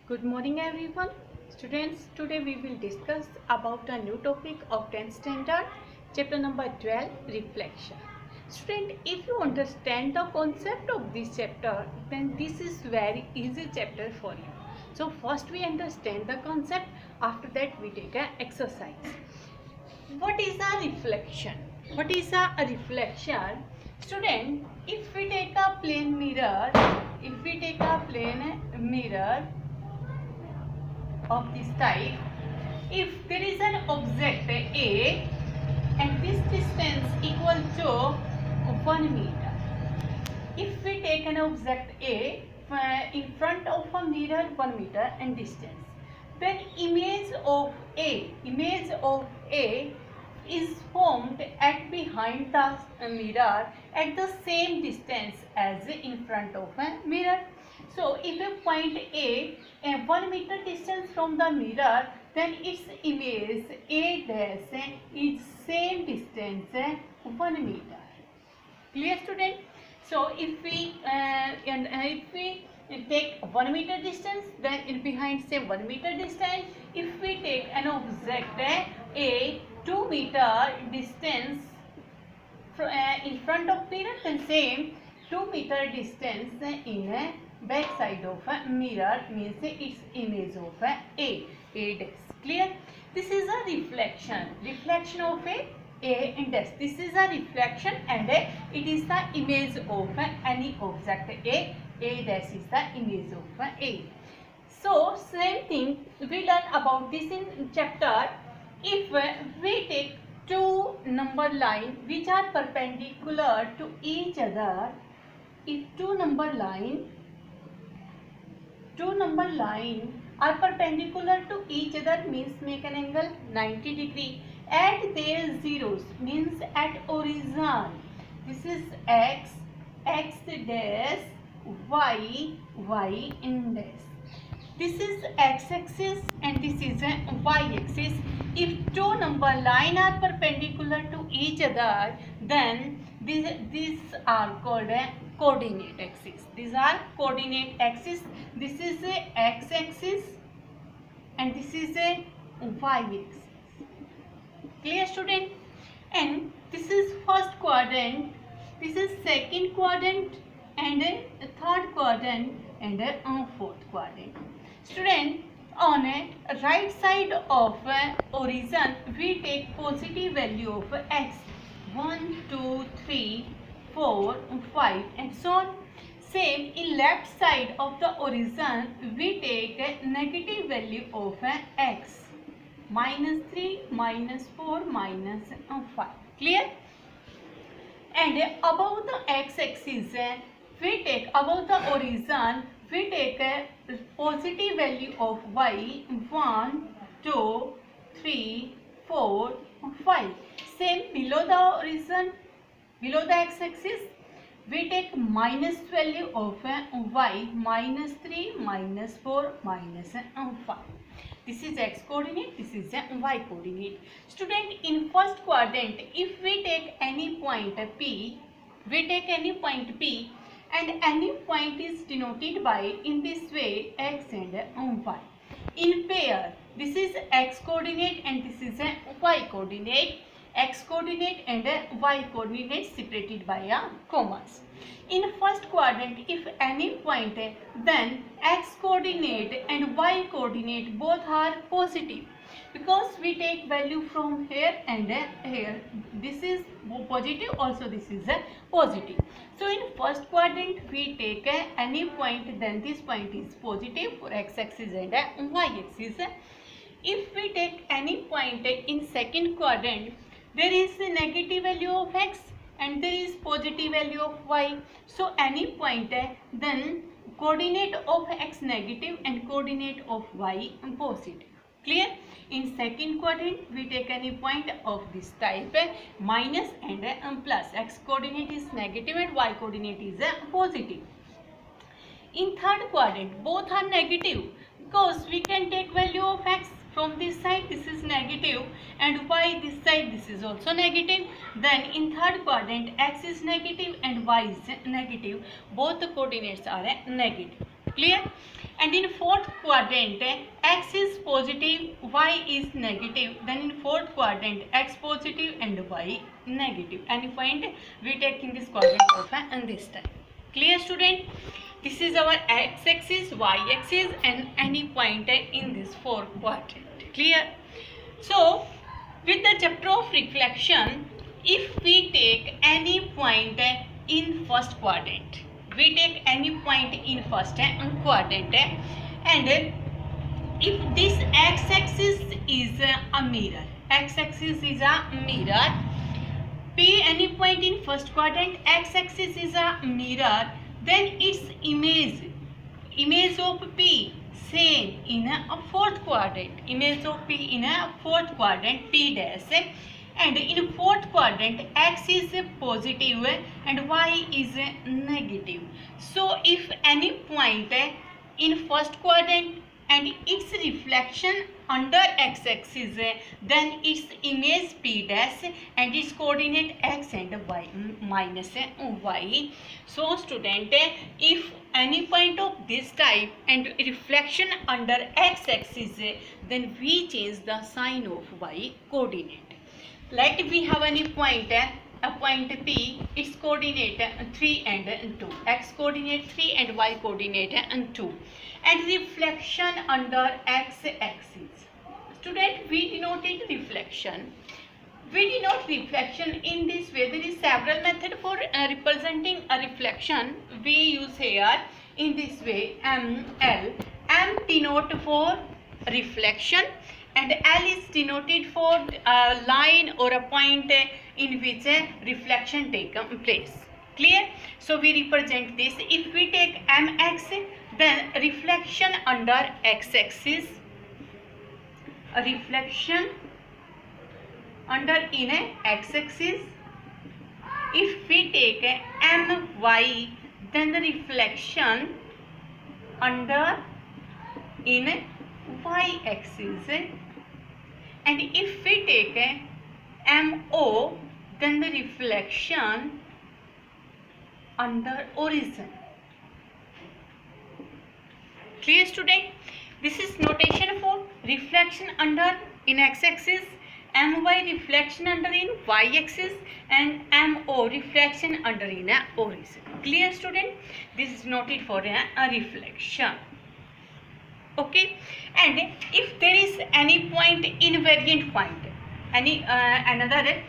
Good morning everyone. Students, today we will discuss about a new topic of 10th standard, chapter number 12, reflection. Student, if you understand the concept of this chapter, then this is very easy chapter for you. So first we understand the concept, after that we take an exercise. What is a reflection? What is a reflection? Student, if we take a plane mirror, of this type, if there is an object A and this distance equal to 1 meter. If we take an object A in front of a mirror 1 meter and distance, then image of A is formed at behind the mirror at the same distance as in front of a mirror. So if you point A 1 meter distance from the mirror, then its image A dash is same distance 1 meter. Clear, student? So if we take 1 meter distance, then in behind say 1 meter distance. If we take an object A 2 meter distance in front of mirror, then same 2 meter distance in a back side of a mirror means its image of A dash. Clear? This is a reflection of A and dash. This is a reflection and it is the image of any object A dash is the image of A. So same thing we learn about this in chapter. If we take two number line which are perpendicular to each other, if two number line are perpendicular to each other means make an angle 90 degree at their zeros means at origin. This is x dash, y in dash. This is x-axis and this is a y-axis. If two number line are perpendicular to each other, then these are called coordinate axis. These are coordinate axis. This is a x-axis and this is a y-axis. Clear, student? And this is first quadrant, this is second quadrant, and a third quadrant, and a fourth quadrant. Student, on a right side of origin, we take positive value of x. 1, 2, 3, 4, 5 and so on. Same in left side of the origin, we take a negative value of x. -3, -4, -5. Clear? And above the x-axis, we take above the origin, we take a positive value of y. 1, 2, 3, 4, 5. Same below the origin, below the x-axis, we take minus value of y. -3, -4, -5. This is x coordinate, this is y coordinate. Student, in first quadrant, if we take any point P, and any point is denoted by in this way x and y. In pair, this is x coordinate and this is y coordinate. X coordinate and y coordinate separated by commas. In first quadrant, if any point, then x coordinate and y coordinate both are positive because we take value from here and here. This is positive, also this is positive. So in first quadrant, we take any point, then this point is positive for x-axis and y-axis. If we take any point in second quadrant, there is a negative value of x and there is positive value of y. So any point, then coordinate of x negative and coordinate of y positive. Clear? In second quadrant, we take any point of this type, minus and plus. X coordinate is negative and y coordinate is positive. In third quadrant, both are negative because we can take value of x. From this side this is negative and y this side this is also negative. Then in third quadrant x is negative and y is negative. Both the coordinates are negative. Clear? and in fourth quadrant x is positive, y is negative. Then in fourth quadrant x positive and y negative. Any point we take in this quadrant of this type. Clear, student? This is our x-axis, y-axis, and any point in this fourth quadrant. Clear? So with the chapter of reflection, if we take any point in first quadrant, we take any point in first quadrant, and if this x-axis is a mirror, x-axis is a mirror, p any point in first quadrant, x-axis is a mirror, then its image of p same in a fourth quadrant, image of p in a fourth quadrant, p dash, and in fourth quadrant x is positive and y is negative. So if any point in first quadrant and its reflection under x-axis, then its image p dash and its coordinate x and y minus y. So student, if any point of this type and reflection under x-axis, then we change the sign of y coordinate. Like we have any point, a point P, its coordinate 3 and 2, x coordinate 3 and y coordinate 2, and reflection under x-axis. Student, we denoted reflection. We denote reflection in this way. There is several methods for representing a reflection. We use here in this way, M, L. M denote for reflection, and L is denoted for a line or a point in which reflection takes place. Clear? So we represent this. If we take mx, then reflection under x-axis, a reflection under in a x-axis. If we take my, then the reflection under in a y-axis, and if we take MO, then the reflection under origin. Clear, student? This is notation for reflection under in x-axis, my reflection under in y-axis, and MO reflection under in origin. Clear, student? This is noted for a reflection. Okay, and if there is any point, invariant point, any another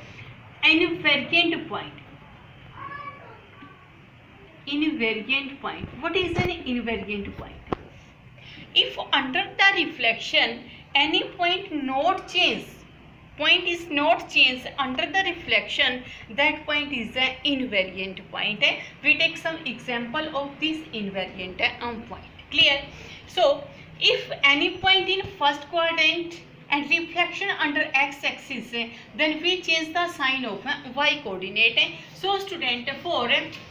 invariant point. Invariant point. What is an invariant point? If under the reflection any point not change, point is not changed under the reflection, that point is an invariant point. We take some example of this invariant point. Clear? So if any point in first quadrant and reflection under x-axis, then we change the sign of y coordinate. So student, for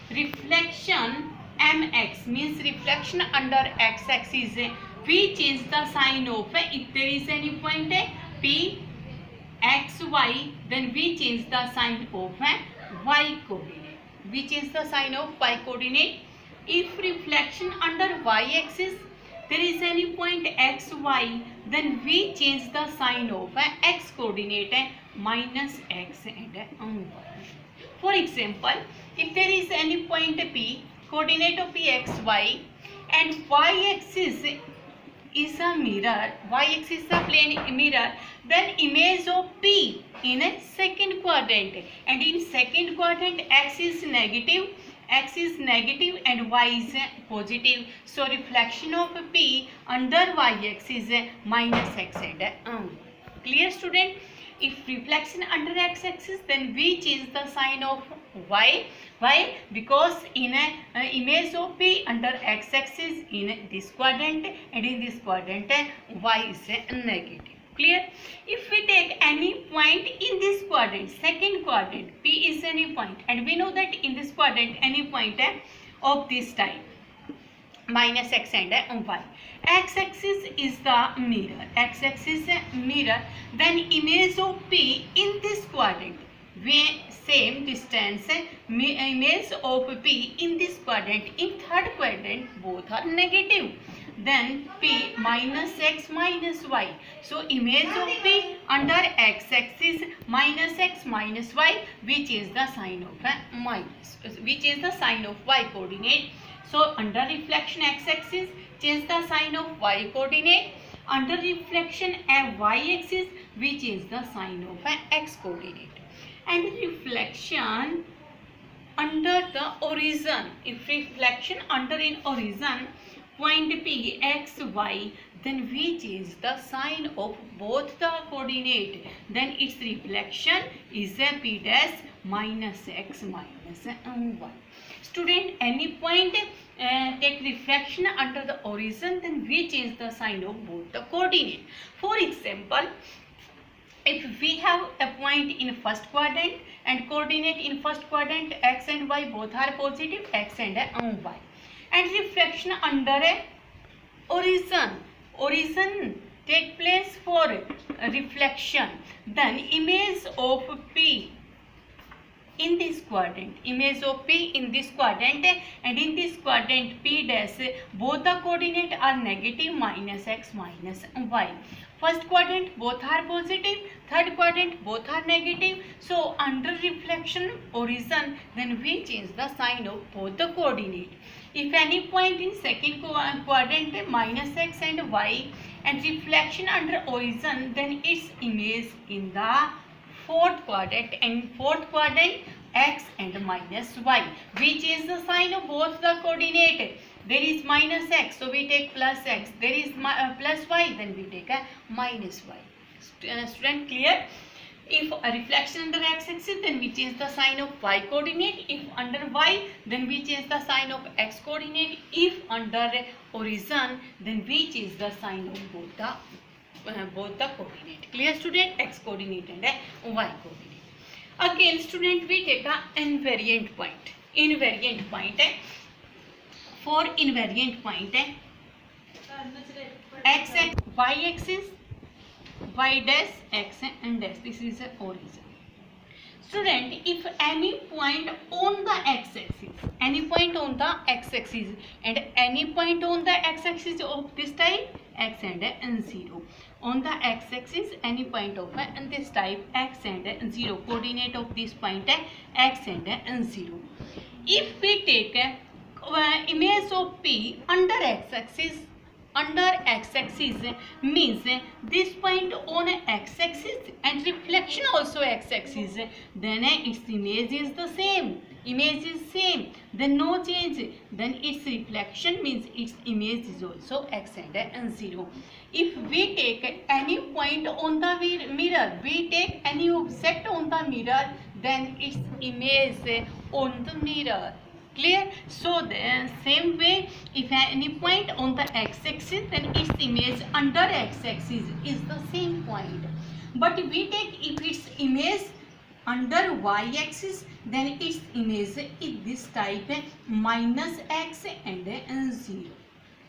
reflection mx means reflection under x-axis, we change the sign of, if there is any point p x y, then we change the sign of y coordinate. We change the sign of y coordinate. If reflection under y-axis, there is any point x y, then we change the sign of x coordinate minus x and y. For example, if there is any point p, coordinate of p x y, and y-axis is a mirror, y-axis is a plane mirror, then image of p in a second quadrant, and in second quadrant x is negative and y is positive. So reflection of p under y-axis minus x and y. Clear, student? If reflection under x-axis, then we change the sign of y. Why? Because in a image of p under x-axis in this quadrant, and in this quadrant y is negative. Clear? If we take any point in this quadrant, second quadrant, p is any point, and we know that in this quadrant any point of this type, minus x and y. X-axis is the mirror, x-axis mirror, then image of p in this quadrant, same distance, image of p in this quadrant, in third quadrant both are negative. then P minus X minus Y. So image of P under X-axis minus X minus Y, which is the sign of Y coordinate. So under reflection X-axis, change the sign of Y coordinate. Under reflection Y-axis, which is the sign of X coordinate. And reflection under the origin, if reflection under an origin point P X Y, then which is the sign of both the coordinate, then its reflection is a P dash minus X minus Y. Student, any point take reflection under the origin, then which is the sign of both the coordinate. For example, if we have a point in first quadrant and coordinate in first quadrant X and Y both are positive, X and Y, and reflection under a origin take place for reflection, then image of P in this quadrant, image of P in this quadrant, and in this quadrant P dash, both the coordinate are negative minus X minus Y. First quadrant both are positive, third quadrant both are negative. So under reflection origin, then we change the sign of both the coordinate. If any point in second quadrant minus X and Y and reflection under origin, then its image in the fourth quadrant, and fourth quadrant X and minus Y, which is the sign of both the coordinate. There is minus X, so we take plus X. There is plus Y, then we take a minus Y. Student, clear? If a reflection under X-axis, then we change the sign of Y coordinate. If under Y, then we change the sign of X coordinate. If under origin, then we change the sign of both the coordinate. Clear, student? X coordinate and Y coordinate. Again, student, we take a invariant point. Invariant point. For invariant point, X axis, Y axis, Y dash, X and dash. This is a origin. Student, if any point on the x-axis, any point on the x-axis and any point on the x-axis of this type, X and 0. On the x-axis, any point of this type, X and 0. Coordinate of this point, X and 0. If we take image of P under x-axis, means this point on x-axis and reflection also x-axis, then its image is the same. Image is same, then no change. Then its reflection means its image is also X and 0. If we take any point on the mirror, we take any object on the mirror, then its image on the mirror. Clear? So the same way, if any point on the x-axis, then its image under x-axis is the same point. But we take if its image under y-axis, then its image is this type minus x and 0.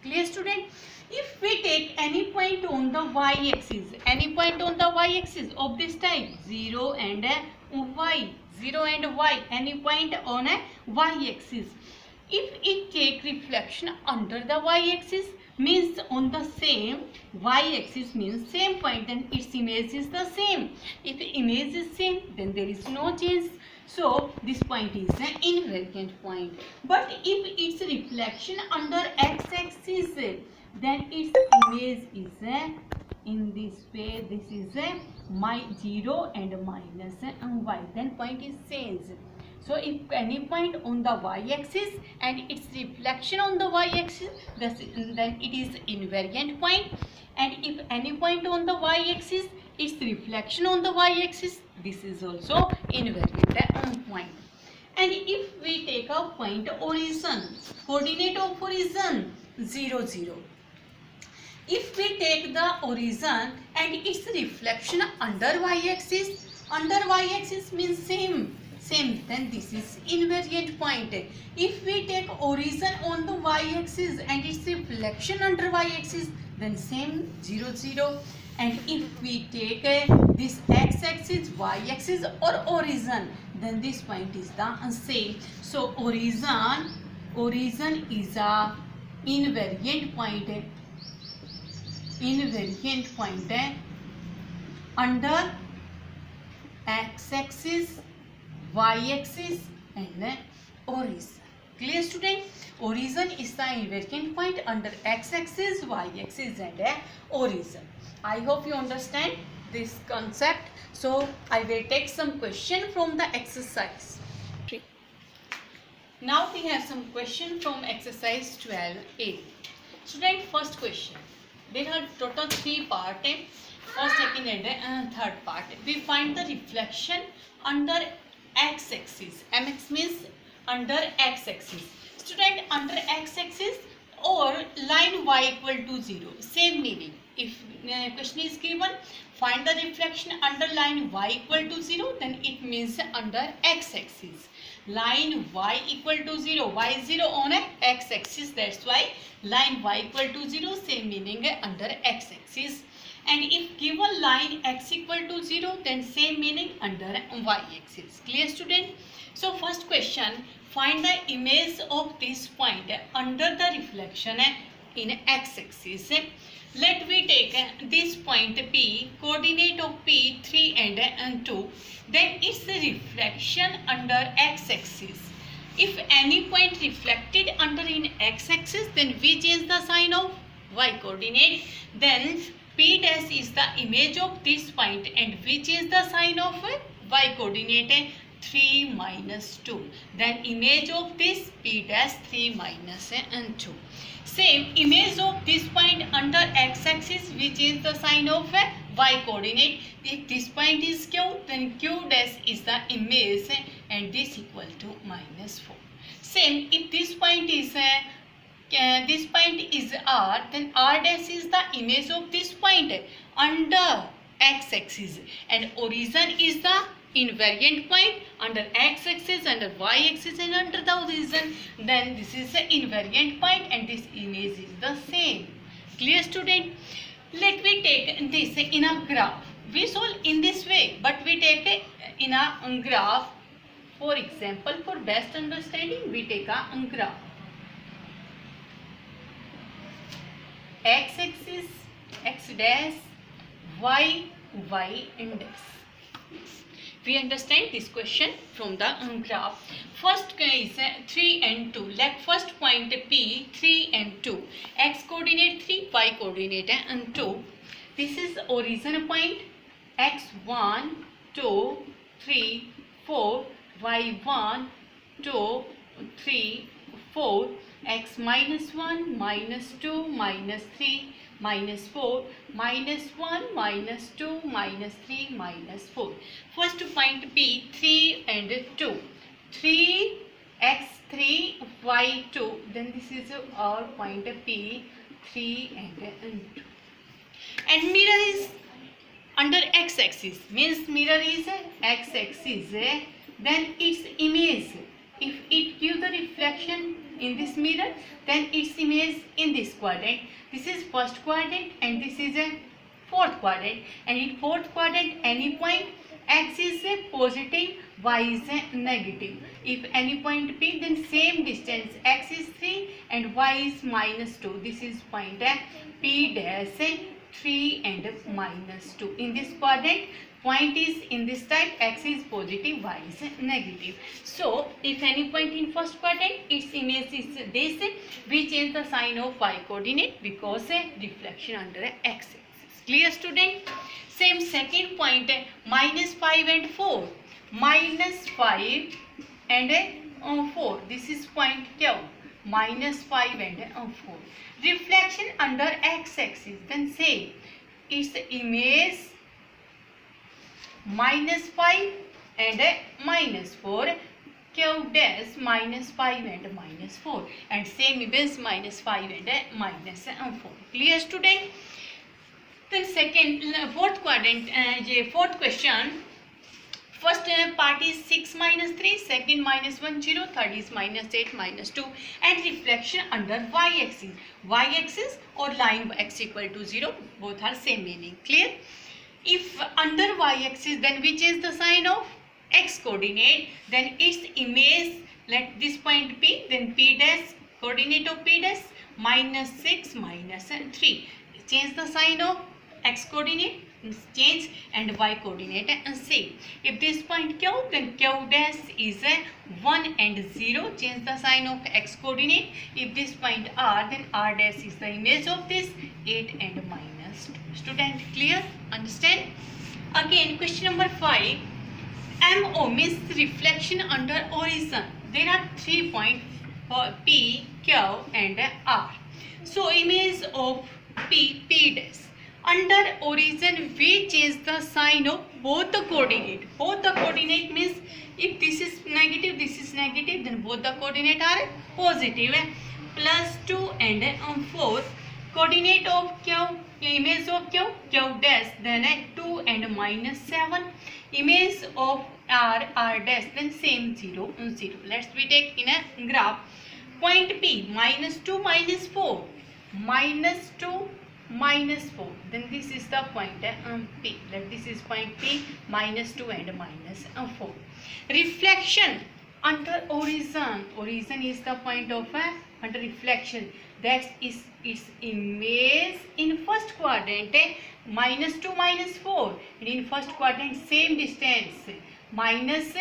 Clear, student? If we take any point on the y-axis, any point on the y-axis of this type 0 and y, 0 and y, any point on a y-axis, if it take reflection under the y-axis, means on the same y-axis means same point, then its image is the same. If image is same, then there is no change. So this point is an invariant point. But if its reflection under x-axis, then its image is in this way. This is 0 and minus y. Then point is changed. So if any point on the y-axis and its reflection on the y-axis, then it is invariant point. And if any point on the y-axis, its reflection on the y-axis, this is also invariant point. And if we take a point origin, coordinate of origin 0, 0. If we take the origin and its reflection under y-axis means same, then this is invariant point. If we take origin on the y-axis and its reflection under y-axis, then same 0, 0. And if we take this x-axis, y-axis or origin, then this point is the same. So origin is a invariant point है under x-axis, y-axis and origin. Clear student? Origin is the invariant point under x-axis, y-axis and origin. I hope you understand this concept. So I will take some question from the exercise. Now we have some question from exercise 12a. Student, first question. There are total 3 parts. First, second and third part. We find the reflection under x-axis. Mx means under x-axis. Student, under x-axis or line y equal to 0. Same meaning. If question is given, find the reflection under line y equal to 0, then it means under x-axis. Line y equal to 0. Y is 0 on x-axis. That's why line y equal to 0. Same meaning under x-axis. And if given line x equal to 0, then same meaning under y-axis. Clear student? So first question, find the image of this point under the reflection in x-axis. Let me take this point P, coordinate of P 3 and 2. Then its reflection under x-axis. If any point reflected under in x-axis, then we change the sign of y coordinate. Then P dash is the image of this point and we change the sign of y coordinate 3 minus 2. Then image of this P dash 3 minus and 2. Same image of this point under x-axis, we change the sign of y coordinate. If this point is Q, then Q dash is the image and this equal to minus 4. Same, if this point is R, then R dash is the image of this point under x-axis and origin is the invariant point under x-axis, under y-axis and under the origin. Then this is the invariant point and this image is the same. Clear student? Let me take this in a graph. We solve in this way, but we take it in a graph. For example, for best understanding, we take a graph. X-axis, x dash, y and dash. We understand this question from the graph. First is 3 and 2. Like first point P, 3 and 2. X coordinate 3, y coordinate and 2. This is origin point. X 1, 2, 3, 4. Y 1, 2, 3, 4. X minus 1, minus 2, minus 3, minus 4, minus 1, minus 2, minus 3, minus 4. First point P, 3 and 2. 3, X 3, Y 2. Then this is our point P, 3 and 2. And mirror is under x-axis. Means mirror is x-axis. Then its image. If it gives the reflection in this mirror, then its image in this quadrant. This is first quadrant and this is a fourth quadrant. And in fourth quadrant, any point x is a positive, y is a negative. If any point P, then same distance, x is 3 and y is minus 2. This is point P dash 3 and minus 2. In this quadrant, point is in this type, x is positive, y is negative. So, if any point in first quadrant, its image is this, we change the sign of y coordinate because reflection under x-axis. Clear student? Same second point, minus 5 and 4. Minus 5 and 4. This is point Q. Minus 5 and 4. Reflection under x-axis. Then say its image minus 5 and minus 4. Q dash minus 5 and minus 4. And same image minus 5 and minus 4. Clear student? Then fourth quadrant, fourth question. First part is 6 minus 3, second minus 1, 0, third is minus 8, minus 2. And reflection under y-axis. Y-axis or line x equal to 0, both are same meaning. Clear? If under y-axis, then we change the sign of x coordinate, then its image, let this point P, then P dash, coordinate of P dash, -6 -3. Change the sign of x coordinate, change, and y coordinate same. If this point q, then q dash is 1 and 0. Change the sign of x coordinate. If this point r, then r dash is the image of this 8 and -2. Student, clear? Understand? Again, question number 5. MO means reflection under horizon. There are 3 points for P, Q and R. So image of P dash. Under horizon we change the sign of both the coordinate. Both the coordinate means if this is negative, then both the coordinate are positive. +2 and 4. Coordinate of Q, image of Q dash, then 2 and -7. Image of R dash, then same 0 0. Let's we take in a graph. Point P, -2 -4, -2 -4. Then this is the point P. This is point P, -2 and -4. Reflection under horizon. Horizon is the point of under reflection. That is its image in first quadrant, -2 -4, and in first quadrant same distance, minus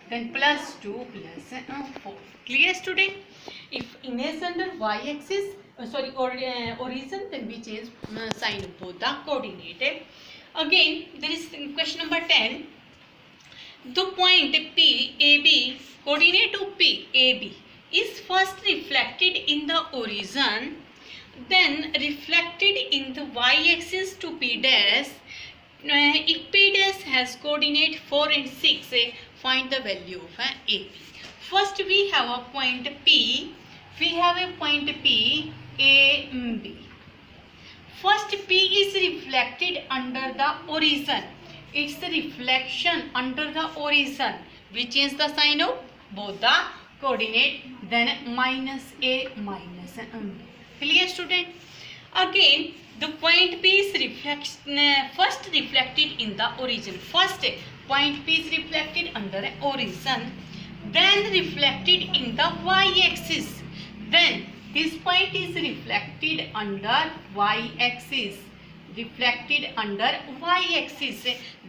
then +2 +4. Clear, student? If image under y-axis, horizon, then we change sign of both the coordinate. Again, there is question number 10. The point P, AB, coordinate of P, AB, is first reflected in the horizon, then reflected in the y-axis to P dash. If P dash has coordinate 4 and 6, find the value of AB. First we have a point P. We have a point P, A, B. First P is reflected under the horizon. It's the reflection under the horizon. We change the sign of both the coordinate, then -a -b. Clear, student? Again, the point P is first reflected in the horizon. First point P is reflected under horizon, then reflected in the y-axis. Then this point is reflected under y-axis. Reflected under y-axis.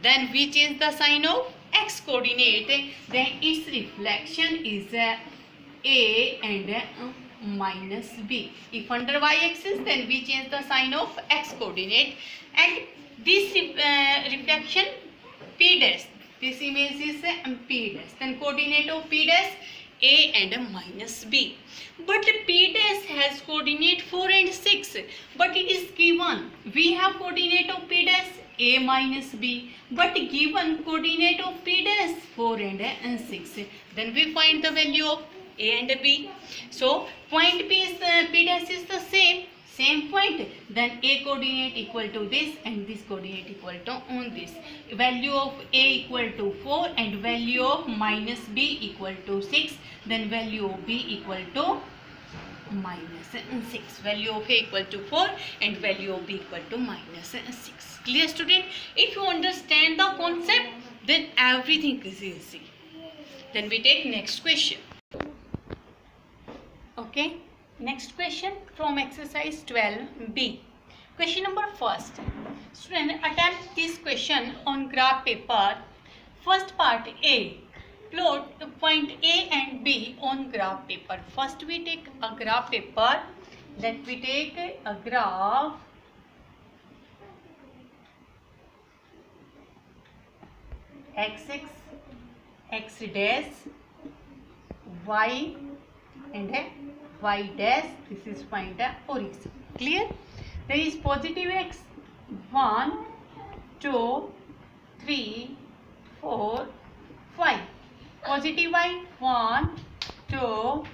Then we change the sign of x coordinate. Then its reflection is a and -b. If under y-axis, then we change the sign of x coordinate, and this reflection P dash. This image is P dash. Then coordinate of P dash a and -b. But P dash has coordinate 4 and 6. But it is given we have coordinate of P dash a -b. But given coordinate of P dash 4 and 6. Then we find the value of a and b. So point P dash is the same point. Then a coordinate equal to this and this coordinate equal to this. Value of a equal to 4 and value of -b equal to 6. Then value of b equal to -6. Value of a equal to 4 and value of b equal to -6. Clear, student? If you understand the concept, then everything is easy. Then we take next question. Okay, next question from exercise 12b. Question number 1. Student, attempt this question on graph paper. First part A. Plot point A and B on graph paper. First we take a graph paper. Then we take a graph. X dash, y and y dash. This is find the horizon. Clear? There is positive x 1 2 3 4 5. Positive y 1 2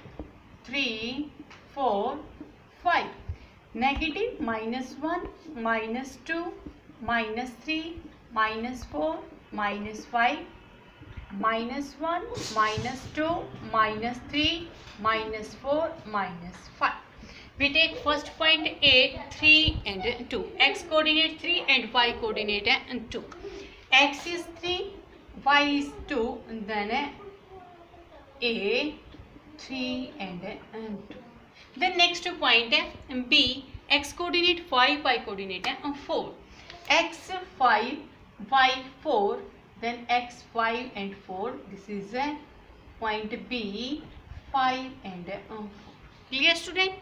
3 4 5. Negative -1 -2 -3 -4 -5 -1 -2 -3 -4 -5. We take first point A, 3 and 2. X coordinate 3 and y coordinate 2. X is 3, y is 2, then A, 3 and 2. Then next point है B, x coordinate 5, y coordinate है 4. X 5, y 4, then x 5 and 4. This is point B, 5 and 4. Clear student?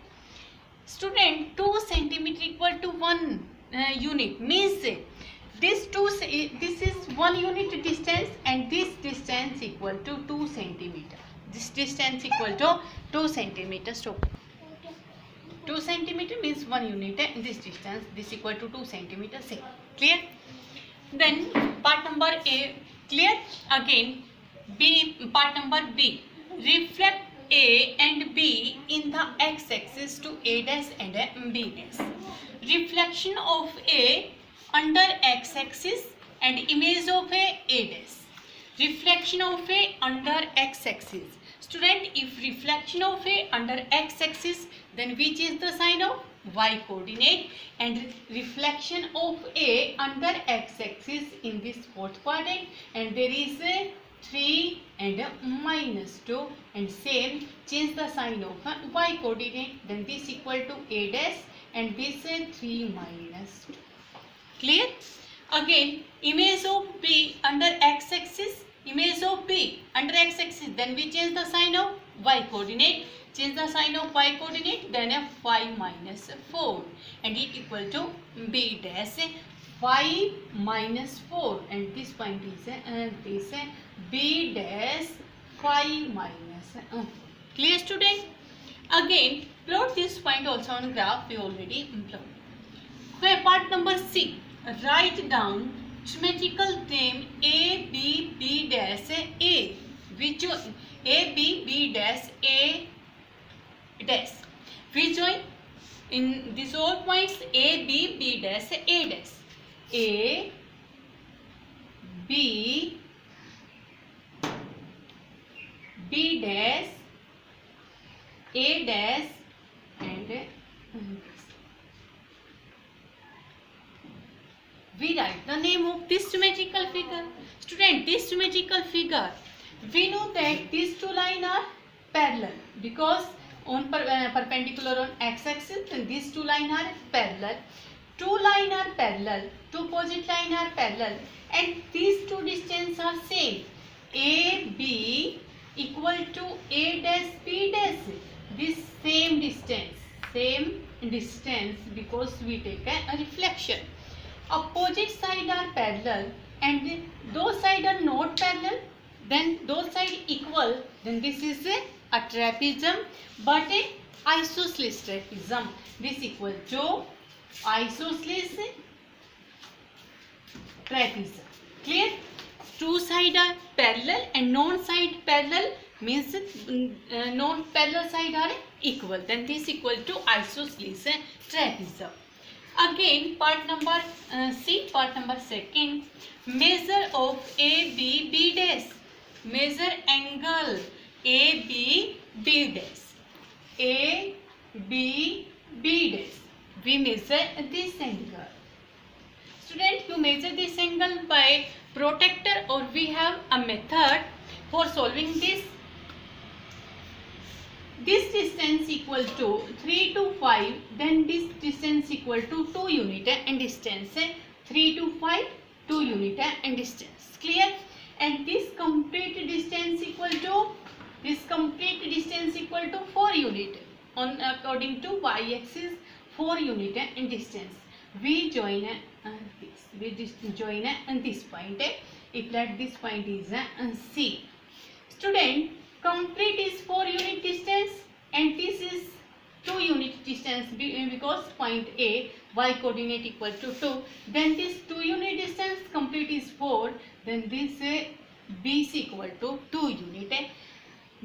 Student, 2 centimeter equal to 1 unit means this is 1 unit distance and this distance equal to 2 centimeter. This distance equal to 2 centimeter. So 2 centimeter means 1 unit and this distance, this equal to 2 centimeter. Same. Clear? Then part number A clear. Again B, part number B, reflect A and B in the x-axis to A dash and B dash. Reflection of A under x-axis and image of A dash. Reflection of A under x-axis. Student, if reflection of A under x-axis, then which is the sign of y coordinate, and reflection of A under x-axis in this fourth quadrant, and there is a 3 and a -2, and same change the sign of y coordinate, then this equal to A dash and this 3 -2. Clear? Again image of B under x-axis, image of B under x-axis, then we change the sign of y coordinate, change the sign of y coordinate, then a 5 -4 and it equal to B dash 5 -4, and this point is this B dash 5 -4. Clear student? Again plot this point also on graph, we already plotted. Where part number C, write down geometrical name A B B dash A, which A B B dash A dash. We join in these all points A B B dash A dash. A B B dash A dash and we write the name of this symmetrical figure. Student, this symmetrical figure, we know that these two lines are parallel because on perpendicular on x-axis, and these two lines are parallel. Two lines are parallel, two opposite lines are parallel, and these two distances are same. AB equal to A dash B dash. This same distance because we take a reflection. Opposite side are parallel and those side are not parallel, then those side equal, then this is a trapezium, but a isosceles trapezium. This equal to isosceles trapezium. Clear? Two side are parallel and non-side parallel means non-parallel side are equal, then this equal to isosceles trapezium. Again part number C, part number second, measure of ABB dash, measure angle ABB dash, ABB dash, we measure this angle. Student, you measure this angle by protractor, or we have a method for solving this. This distance equal to 3 to 5, then this distance equal to 2 unit and distance 3 to 5, 2 unit and distance. Clear? And this complete distance equal to 4 unit on according to y-axis, 4 unit and distance. We join this. We join this point. If that this point is C. Student, complete is 4 unit distance and this is 2 unit distance because point A, y coordinate equal to 2. Then this 2 unit distance, complete is 4. Then this BC equal to 2 unit.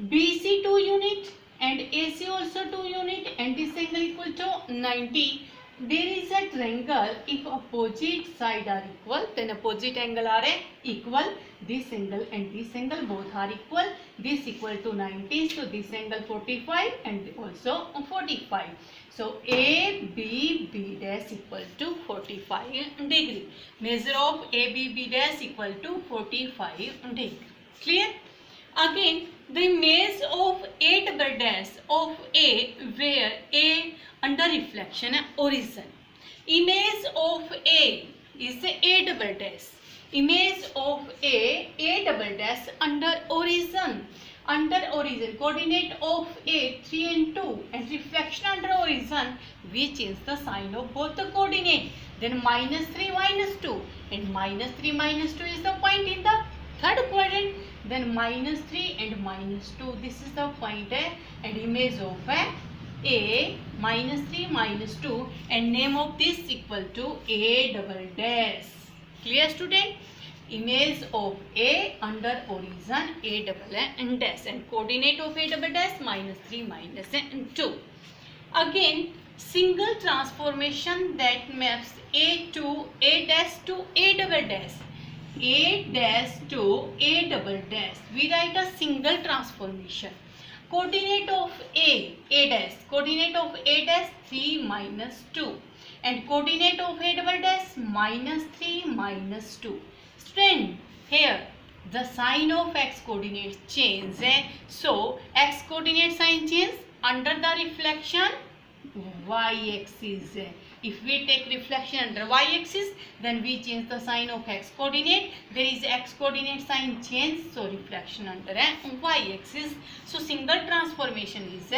BC 2 unit and AC also 2 unit, and this angle equal to 90. There is a triangle. If opposite side are equal, then opposite angle are equal. This angle and this angle both are equal. This equal to 90. So this angle 45 and also 45. So ABB dash equal to 45 degree. Measure of ABB dash equal to 45 degree. Clear? Again The image of A double dash of A where A under reflection origin. Image of A is A double dash. Image of A double dash under origin. Under origin, coordinate of A 3 and 2 and reflection under origin, we change the sign of both the coordinate. Then minus 3 minus 2 and minus 3 minus 2 is the point in the third quadrant. Then minus 3 and minus 2, this is the point and image of A minus 3 minus 2 and name of this equal to A double dash. Clear student? Image of A under origin A double dash and coordinate of A double dash minus 3 minus 2. Again, single transformation that maps A to A dash to A double dash. A dash to A double dash. We write a single transformation. Coordinate of A dash. Coordinate of A dash 3 minus 2 and coordinate of A double dash minus 3 minus 2. Student, here the sign of x coordinate change. So x coordinate sign change under the reflection y axis. If we take reflection under y axis, then we change the sign of x coordinate. There is x coordinate sign change, so reflection under y axis. So single transformation is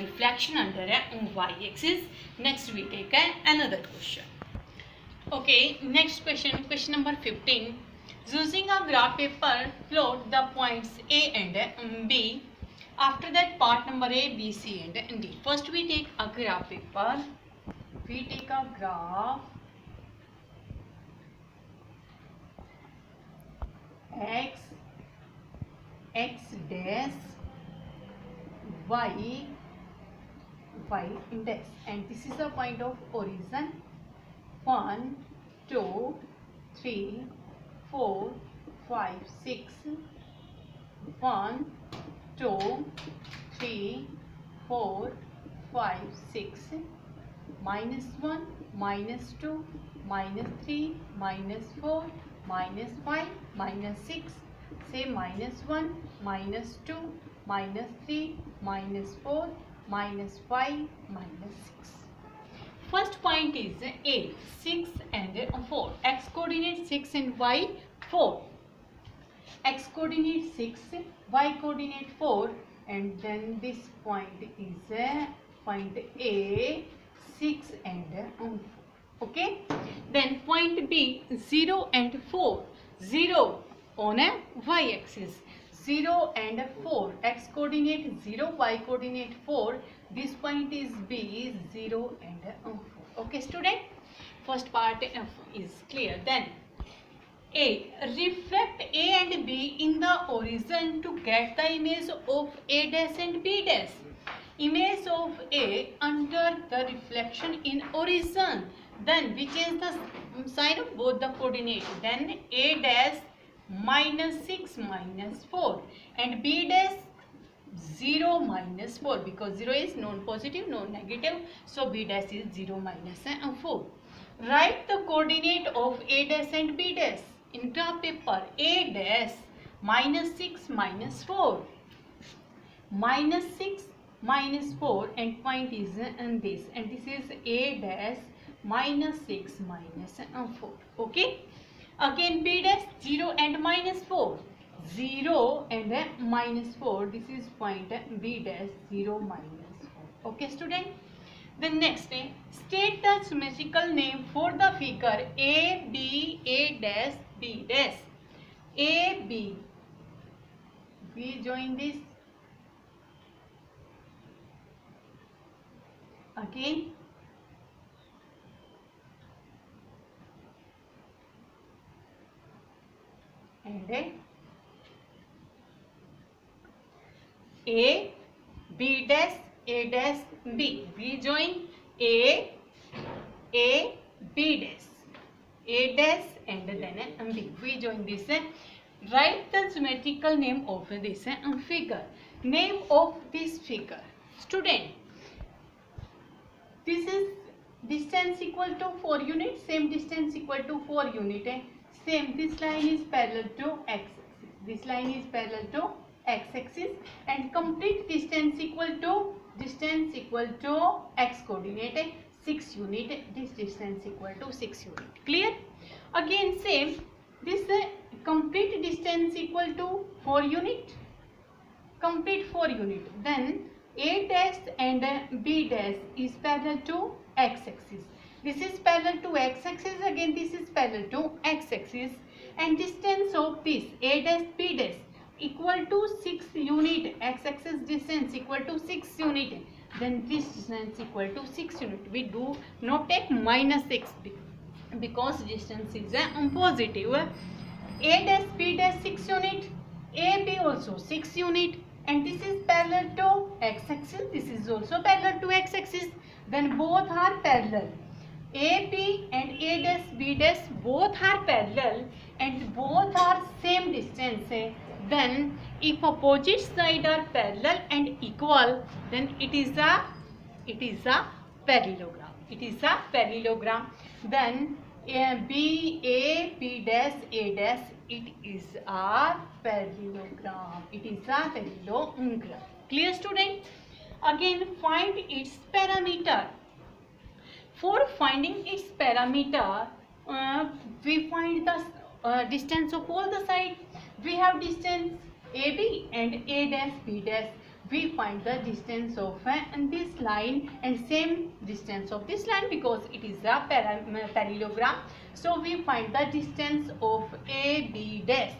reflection under y axis. Next we take another question. Okay, next question, question number 15. Using a graph paper, plot the points A and B. After that, part number A, B, C and D. First we take a graph paper. We take a graph x dash, y dash, and this is the point of origin. 1, 2, 3, 4, 5, 6. 1, 2, 3, 4, 5, 6. Minus 1, minus 2, minus 3, minus 4, minus 5, minus 6. Say minus 1, minus 2, minus 3, minus 4, minus 5, minus 6. First point is A, 6 and 4. X coordinate 6 and y 4. X coordinate 6, y coordinate 4, and then this point is point A, 6 and 4. Okay. Then point B, 0 and 4. 0 on a y axis. 0 and 4. X coordinate 0, y coordinate 4. This point is B, 0 and 4. Okay student, first part is clear. Then A, reflect A and B in the origin to get the image of A dash and B dash. Image of A under the reflection in origin. Then we change the sign of both the coordinate. Then A dash minus 6 minus 4 and B dash 0 minus 4, because 0 is non-positive, non-negative. So B dash is 0 minus 4. Write the coordinate of A dash and B dash in graph paper. A dash minus 6 minus 4. Minus 6 minus 4 and point is in this, and this is A dash minus 6 minus 4. Okay. Again B dash 0 and minus 4. 0 and minus 4. This is point B dash 0 minus 4. Okay student. Then next, state the symmetrical name for the figure A, B, A dash, B dash. A, B. We join this. Again. And A, B dash, A dash, B. We join A, B dash, A dash and then B. We join this. Write the symmetrical name of this figure. Name of this figure. Student, this is distance equal to 4 units. Same distance equal to 4 units. Same, this line is parallel to x axis. This line is parallel to x-axis and complete distance equal to x coordinate 6 unit. This distance equal to 6 unit. Clear? Again same, this complete distance equal to 4 unit. Complete 4 unit. Then A dash and B dash is parallel to x-axis. This is parallel to x-axis. Again this is parallel to x-axis. And distance of this A dash B dash equal to 6 unit. X-axis distance equal to 6 unit. Then this distance equal to 6 unit. We do not take minus 6 because distance is positive. A dash B dash 6 unit. AB also 6 unit. And this is parallel to x-axis. This is also parallel to x-axis. Then both are parallel. AB and A dash B dash both are parallel and both are same distance. Then if opposite side are parallel and equal, then it is a parallelogram. It is a parallelogram. Then B dash A dash, it is a parallelogram. It is a parallelogram. Clear, student? Again find its parameter. For finding its parameter, we find the distance of all the sides. We have distance AB and A dash B dash. We find the distance of this line and same distance of this line because it is a parallelogram. So we find the distance of AB dash.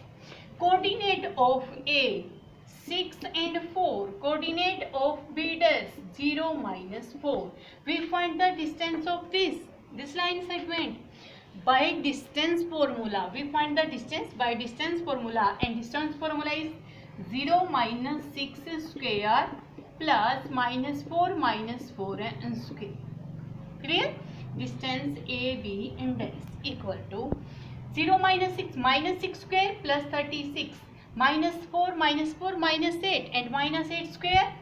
Coordinate of A 6 and 4. Coordinate of B dash 0 minus 4. We find the distance of this line segment by distance formula. We find the distance by distance formula, and distance formula is 0 minus 6 square plus minus 4 square. Clear? Distance AB and dash equal to 0 minus 6 square plus 36 minus 4 minus 8 and minus 8 square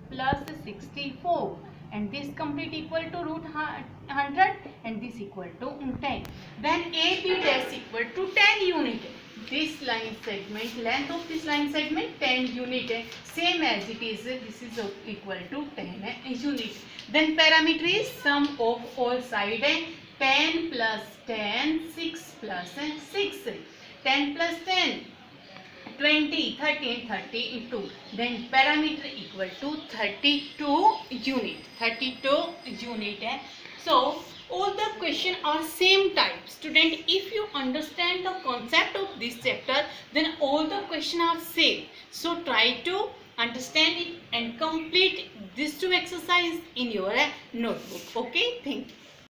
plus 64, and this complete equal to root 100 and this equal to 10. Then AB dash equal to 10 unit. This line segment, length of this line segment 10 unit, same as it is. This is equal to 10 unit. Then parameter is sum of all side. 10 plus 10, 6 plus 6. 10 plus 10, 20, 30 and 32. Then parameter equal to 32 unit. 32 unit. So all the question are same type. Student, if you understand the concept of this chapter, then all the question are same. So try to understand it and complete these two exercises in your notebook. Okay, thank you.